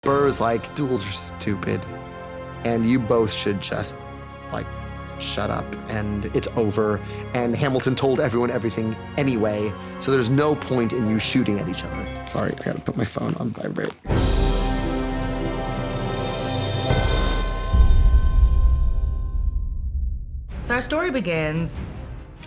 Burr's like, duels are stupid, and you both should just, like, shut up, and it's over. And Hamilton told everyone everything anyway, so there's no point in you shooting at each other. Sorry, I gotta put my phone on vibrate. So our story begins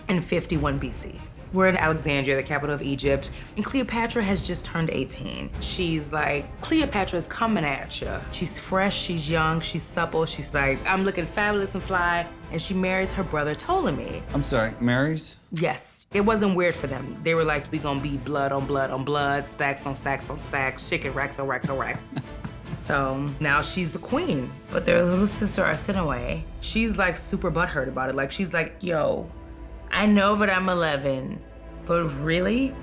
in 51 BC. We're in Alexandria, the capital of Egypt, and Cleopatra has just turned 18. She's like, Cleopatra's coming at you. She's fresh, she's young, she's supple, she's like, I'm looking fabulous and fly, and she marries her brother Ptolemy. I'm sorry, marries? Yes, it wasn't weird for them. They were like, we gonna be blood on blood on blood, stacks on stacks on stacks, chicken racks on racks on racks. So now she's the queen, but their little sister Arsinoe, she's like super butthurt about it. Like she's like, yo, I know that I'm 11, but really,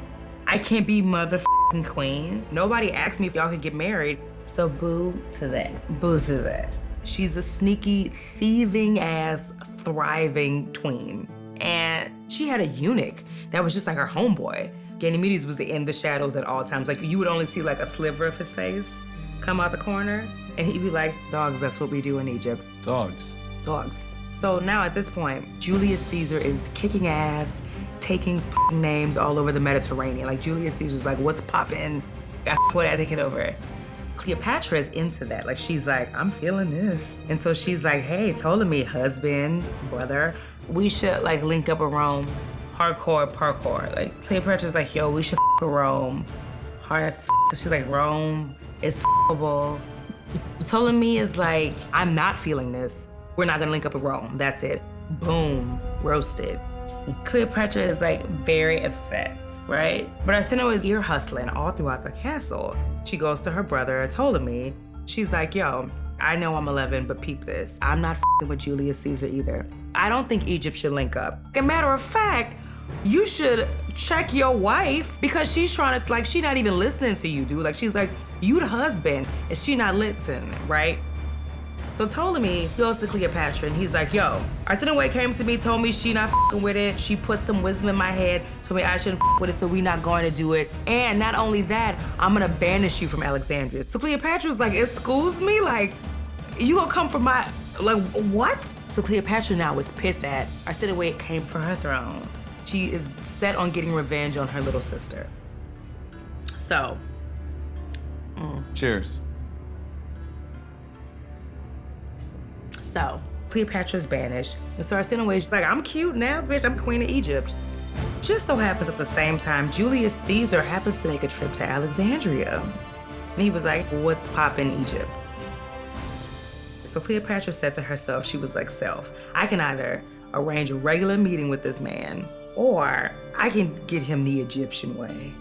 I can't be motherfucking queen. Nobody asked me if y'all could get married, so boo to that, boo to that. She's a sneaky, thieving ass, thriving queen. And she had a eunuch that was just like her homeboy. Ganymedes was in the shadows at all times. Like you would only see like a sliver of his face come out the corner, and he'd be like, dogs, that's what we do in Egypt. Dogs. Dogs. So now at this point, Julius Caesar is kicking ass, taking names all over the Mediterranean. Like Julius Caesar's like, what's poppin'? What I take it over. Cleopatra is into that. Like she's like, I'm feeling this. And so she's like, hey, Ptolemy, husband, brother, we should like link up with Rome. Hardcore parkour. Like Cleopatra's like, yo, we should with Rome. Hard as she's like, Rome is f***able. Ptolemy is like, I'm not feeling this. We're not gonna link up with Rome, that's it. Boom, roasted. Cleopatra is like very upset, right? But Arsinoe is ear hustling all throughout the castle. She goes to her brother, Ptolemy. She's like, yo, I know I'm 11, but peep this. I'm not f***ing with Julius Caesar either. I don't think Egypt should link up. As a matter of fact, you should check your wife because she's trying to, like, she's not even listening to you, dude. Like, she's like, you the husband, and she not listening, right? So Ptolemy goes to Cleopatra and he's like, yo, Arsinoe came to me, told me she not f***ing with it. She put some wisdom in my head, told me I shouldn't f*** with it, so we not going to do it. And not only that, I'm gonna banish you from Alexandria. So Cleopatra's like, excuse me? Like, you gonna come from my, like, what? So Cleopatra now is pissed at Arsinoe came for her throne. She is set on getting revenge on her little sister. So. Cheers. So, Cleopatra's banished. And so Arsinoe's like, I'm cute now, bitch, I'm queen of Egypt. Just so happens at the same time, Julius Caesar happens to make a trip to Alexandria. And he was like, what's poppin' Egypt? So Cleopatra said to herself, she was like, self, I can either arrange a regular meeting with this man, or I can get him the Egyptian way.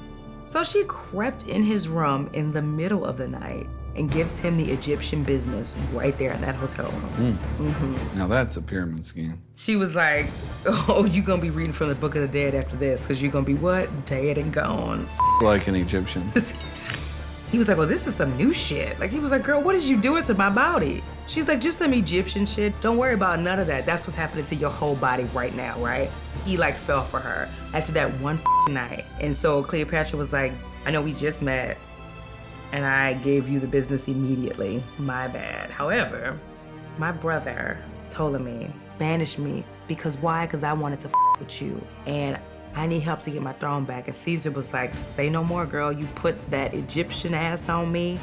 So she crept in his room in the middle of the night and gives him the Egyptian business right there in that hotel room. Now that's a pyramid scheme. She was like, oh, you gonna be reading from the Book of the Dead after this, because you're gonna be what? Dead and gone. Like an Egyptian. He was like, well, this is some new shit. Like, he was like, girl, what is you doing to my body? She's like, just some Egyptian shit. Don't worry about none of that. That's what's happening to your whole body right now, right? He like fell for her after that one night. And so Cleopatra was like, I know we just met and I gave you the business immediately. My bad. However, my brother Ptolemy banished me because why? Because I wanted to with you. And I need help to get my throne back. And Caesar was like, say no more, girl. You put that Egyptian ass on me.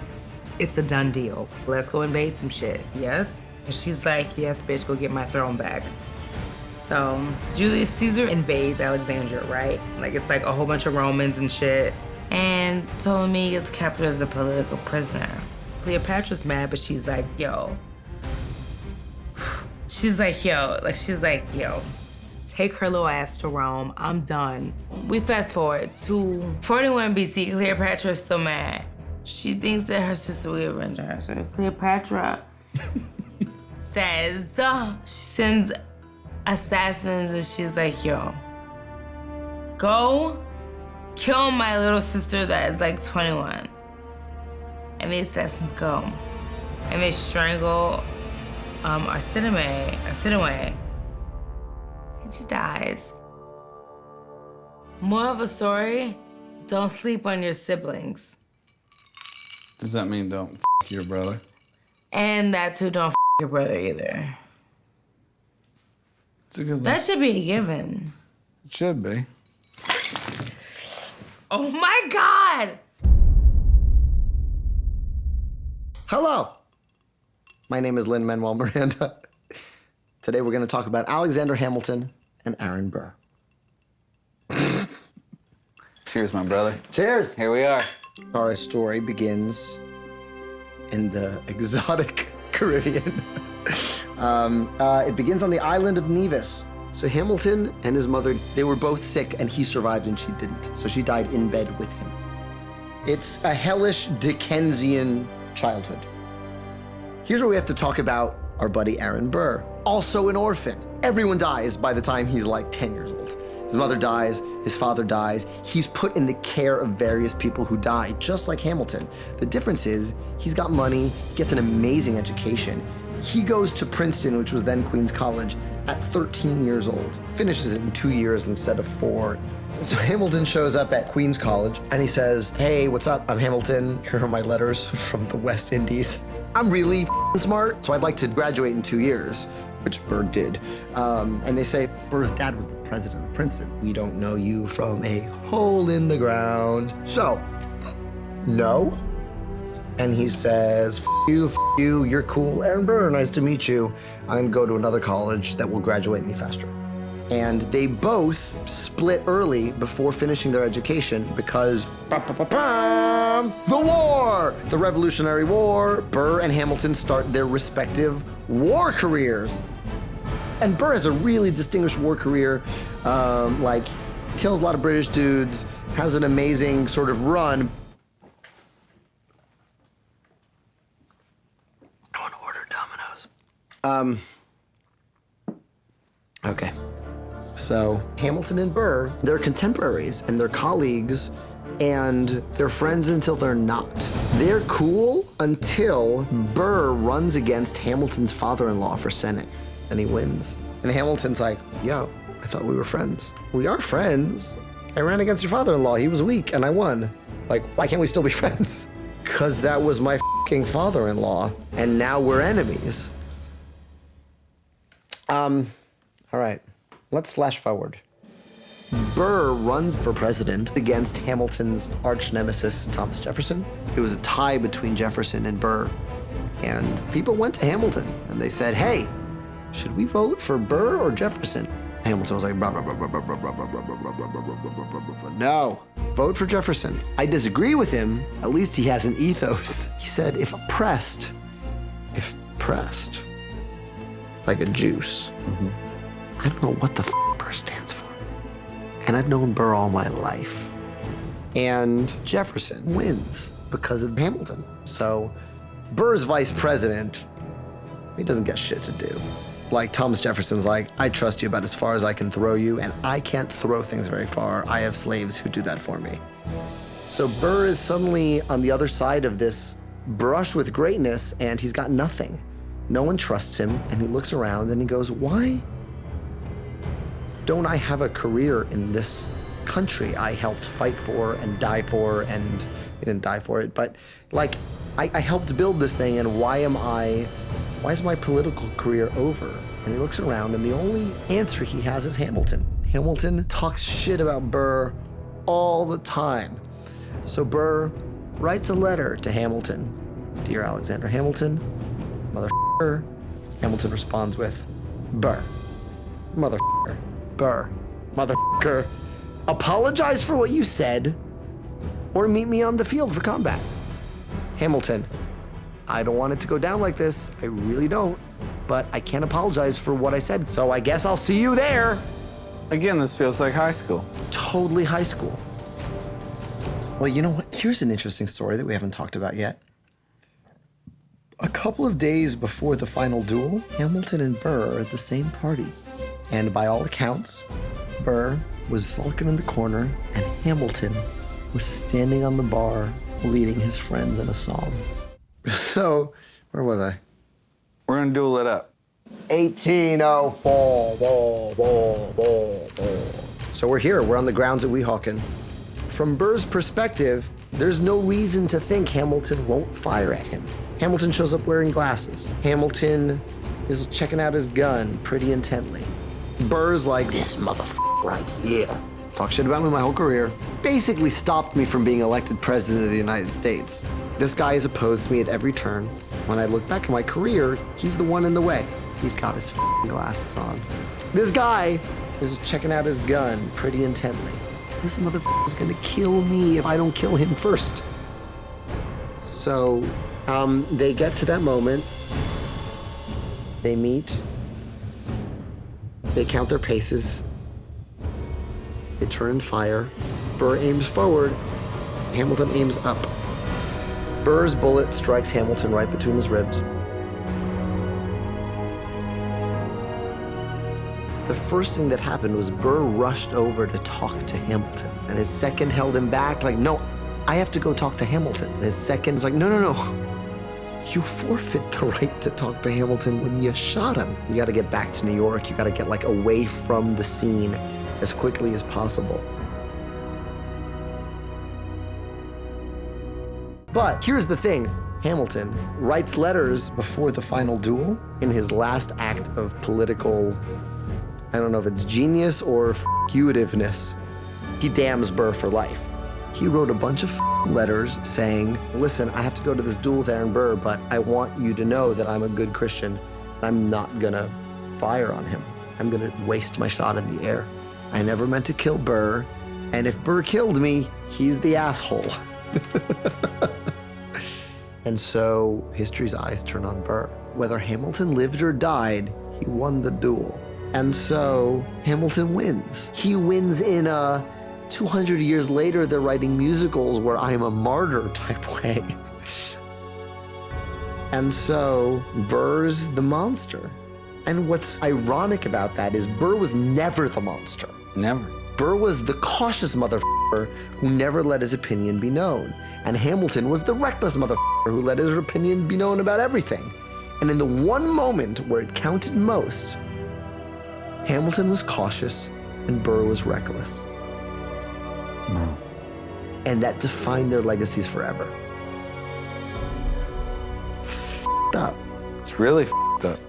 It's a done deal. Let's go invade some shit, yes? And she's like, yes, bitch, go get my throne back. So Julius Caesar invades Alexandria, right? Like, it's like a whole bunch of Romans and shit. And Ptolemy is kept as a political prisoner. Cleopatra's mad, but she's like, yo. She's like, yo, take her little ass to Rome. I'm done. We fast forward to 41 BC. Cleopatra's still mad. She thinks that her sister will avenge her. So Cleopatra says, she sends assassins and she's like, yo, go kill my little sister that is like 21. And the assassins go. And they strangle Arsinoe. And she dies. Moral of the story, don't sleep on your siblings. Does that mean don't your brother. And that too, don't your brother either. It's a good That list. should be a given. It should be. Oh my God! Hello. My name is Lin-Manuel Miranda. Today we're going to talk about Alexander Hamilton and Aaron Burr. Cheers, my brother. Cheers. Here we are. Our story begins in the exotic Caribbean. It begins on the island of Nevis. So Hamilton and his mother, they were both sick, and he survived and she didn't. So she died in bed with him. It's a hellish Dickensian childhood. Here's where we have to talk about our buddy Aaron Burr, also an orphan. Everyone dies by the time he's like 10 years old. His mother dies, his father dies. He's put in the care of various people who die, just like Hamilton. The difference is he's got money, gets an amazing education. He goes to Princeton, which was then Queens College, at 13 years old. Finishes it in 2 years instead of 4. So Hamilton shows up at Queens College and he says, "Hey, what's up? I'm Hamilton. Here are my letters from the West Indies. I'm really smart, so I'd like to graduate in 2 years," which Burr did. And they say, "Burr's dad was the president of Princeton. We don't know you from a hole in the ground. So, no." And he says, "F you, you're cool. Aaron Burr, nice to meet you. I'm gonna go to another college that will graduate me faster." And they both split early before finishing their education because the war, the Revolutionary War. Burr and Hamilton start their respective war careers. And Burr has a really distinguished war career, kills a lot of British dudes, has an amazing sort of run. I want to order Domino's. Okay. So Hamilton and Burr, they're contemporaries and they're colleagues and they're friends until they're not. They're cool until Burr runs against Hamilton's father-in-law for Senate and he wins. And Hamilton's like, "Yo, I thought we were friends." "We are friends. I ran against your father-in-law. He was weak and I won." Like, why can't we still be friends? "'Cause that was my fucking father-in-law and now we're enemies." All right. Let's flash forward. Burr runs for president against Hamilton's arch nemesis, Thomas Jefferson. It was a tie between Jefferson and Burr. And people went to Hamilton and they said, "Hey, should we vote for Burr or Jefferson?" Hamilton was like, "No, vote for Jefferson. I disagree with him. At least he has an ethos." He said, if pressed, like a juice. I don't know what the Burr stands for. And I've known Burr all my life. And Jefferson wins because of Hamilton. So Burr's vice president, he doesn't get shit to do. Like Thomas Jefferson's like, "I trust you about as far as I can throw you, and I can't throw things very far. I have slaves who do that for me." So Burr is suddenly on the other side of this brush with greatness, and he's got nothing. No one trusts him, and he looks around and he goes, "Why don't I have a career in this country I helped fight for and die for?" And he didn't die for it, but like, I helped build this thing, and why is my political career over? And he looks around and the only answer he has is Hamilton. Hamilton talks shit about Burr all the time. So Burr writes a letter to Hamilton. "Dear Alexander Hamilton, motherfucker." Hamilton responds with, "Burr, motherfucker. Burr, motherfucker. Apologize for what you said, or meet me on the field for combat." Hamilton, "I don't want it to go down like this. I really don't. But I can't apologize for what I said, so I guess I'll see you there." Again, this feels like high school. Totally high school. Well, you know what? Here's an interesting story that we haven't talked about yet. A couple of days before the final duel, Hamilton and Burr are at the same party. And by all accounts, Burr was sulking in the corner and Hamilton was standing on the bar leading his friends in a song. So, where was I? We're gonna duel it up. 1804. So we're here. We're on the grounds at Weehawken. From Burr's perspective, there's no reason to think Hamilton won't fire at him. Hamilton shows up wearing glasses. Hamilton is checking out his gun pretty intently. Burr's like, this motherfucker right here. Talk shit about me my whole career. Basically stopped me from being elected president of the United States. This guy has opposed me at every turn. When I look back at my career, he's the one in the way. He's got his glasses on. This guy is checking out his gun pretty intently. This motherfucker is gonna kill me if I don't kill him first. So, they get to that moment. They meet. They count their paces. They turn and fire. Burr aims forward. Hamilton aims up. Burr's bullet strikes Hamilton right between his ribs. The first thing that happened was Burr rushed over to talk to Hamilton. And his second held him back, like, no, I have to go talk to Hamilton. And his second's like, no. You forfeit the right to talk to Hamilton when you shot him. You gotta get back to New York. You gotta get like away from the scene as quickly as possible. But here's the thing. Hamilton writes letters before the final duel in his last act of political, I don't know if it's genius or f***utiveness. He damns Burr for life. He wrote a bunch of letters saying, listen, I have to go to this duel with Aaron Burr, but I want you to know that I'm a good Christian and I'm not gonna fire on him. I'm gonna waste my shot in the air. I never meant to kill Burr, and if Burr killed me, he's the asshole. And so history's eyes turn on Burr. Whether Hamilton lived or died, he won the duel. And so Hamilton wins. He wins in a 200 years later, they're writing musicals where I'm a martyr type way. And so Burr's the monster. And what's ironic about that is Burr was never the monster. Never. Burr was the cautious motherfucker who never let his opinion be known. And Hamilton was the reckless motherfucker who let his opinion be known about everything. And in the one moment where it counted most, Hamilton was cautious and Burr was reckless. No. And that defined their legacies forever. It's f***ed up. It's really f***ed up.